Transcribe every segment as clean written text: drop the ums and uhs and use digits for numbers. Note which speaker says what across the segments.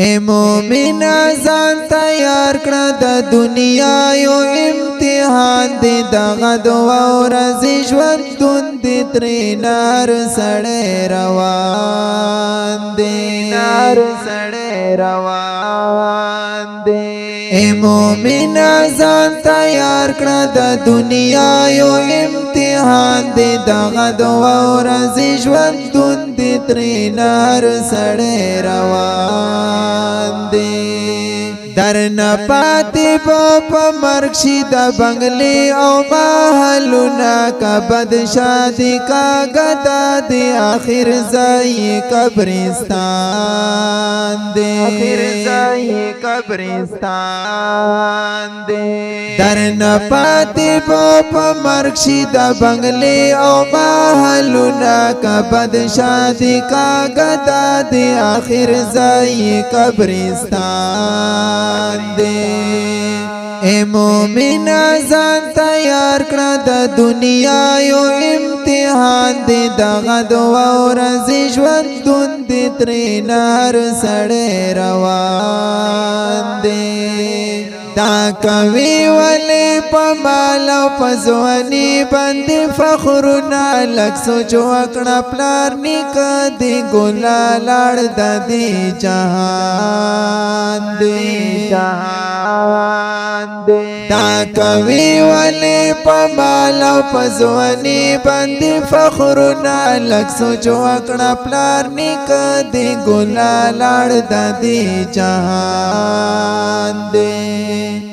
Speaker 1: اے مومنا ځان تیار کړه د دنیا یو امتحان دی دغه د ورځې ژوندون دی ترې نار سړی روان دی نار سړی روان دی اے مومنا ځان تیار کړه د دنیا یو امتحان دی دغه د ورځې ژوندون دی ترې نار سړی روان دی درنا پاتی په مرګ شي د بنگلې او محلونه کا بد شادي کا غدا دی اخر ځای قبرستان دی اخر ځای قبرستان دی درنا پاتی په مرګ شي د بنگلې او محلونه کا بد شادي کا غدا دی اخر ځای قبرستان اے مومنا ځان تیار کړه د دنیا یو امتحان دی دغه د ورځې ژوندون دی ترې نار سړی روان دی دا کوي ولې په مال او په ځواني باندې فخرونه لږ سوچ وکړه پلار نیکه دی ګلا لاړ د دې جهان دی جهان دی دا کوي ولې په مال او په ځواني باندې فخرونه لږ سوچ وکړه پلار نیکه دی ګلا لاړ د دې جهان دی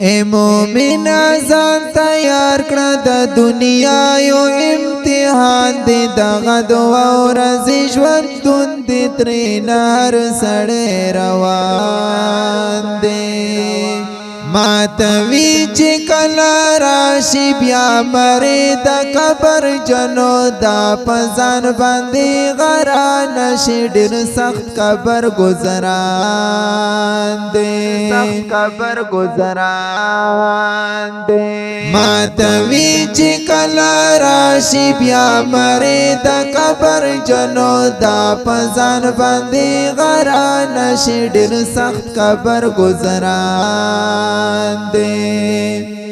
Speaker 1: اے مومنا ځان تیار کړه د دنیا یو امتحان دی دغه د ورځې ژوندون دی ترې نار سړی روان دی ماتوي چې کله راشي بیا مرې د قبر جنو دا په ځان باندې غران شي ډېر سخت قبر گزاران دی سخت قبر گزاران دی ماتوي چې کله راشي بیا مرې د قبر جنو دا په ځان باندې غران شي ډېر سخت قبر گزاران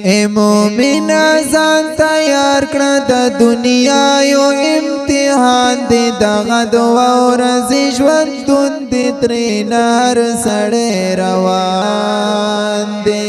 Speaker 1: اے مومنا ځان تیار کړه د دنیا یو امتحان دی دغه د ورځې ژوندون دی ترې نار سړی روان دی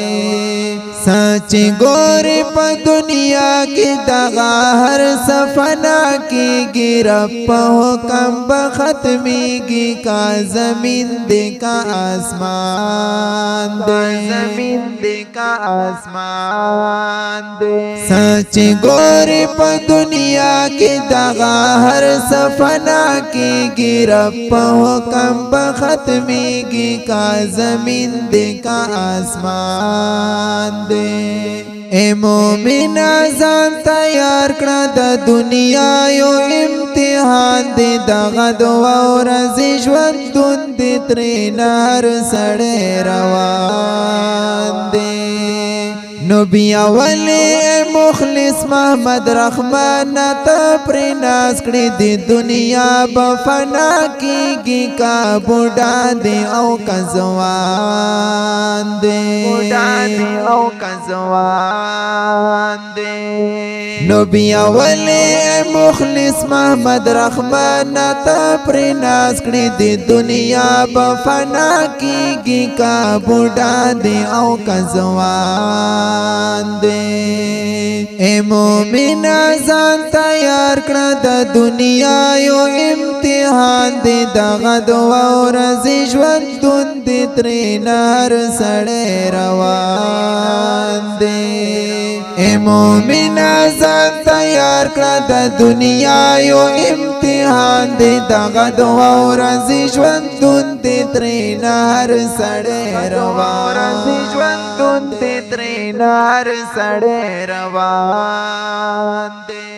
Speaker 1: سچ ګورې په دنیا کې دغه هر سفنا کېږي رب په حکم به ختمېږي کا زمین دی کا آسمان دی زمین دی کا آسمان دی سچ ګورې په دنیا کې دغه هر سفنا کېږي رب په حکم به ختمېږي کا زمین دی کا آسمان دی اے مومنا ځان تیار کړه د دنیا یو امتحان دی دغه د ورځې ژوندون دی ترې نار سړی روان دی نو بیا ولې مخلص محمد رحمان ته پرې ناز کړې د دنیا به فنا کېږي کا بوډا دی او که ځوان دی بوډا دی او که ځوان دی نو بیا ولې مخلص محمد رحمان ته پرې ناز کړې د دنیا به فنا کېږي کا بوډا دی او که ځوان اے مومنا ځان تیار کړه د دنیا یو امتحان دی دغه د ورځې ژوندون دی ترې نار سړی روان دی اے مومنا ځان تیار کړه د دنیا یو امتحان دی دغه د ورځې ژوندون دی ترې نار سړی روان دی ترې نار سړی روان دی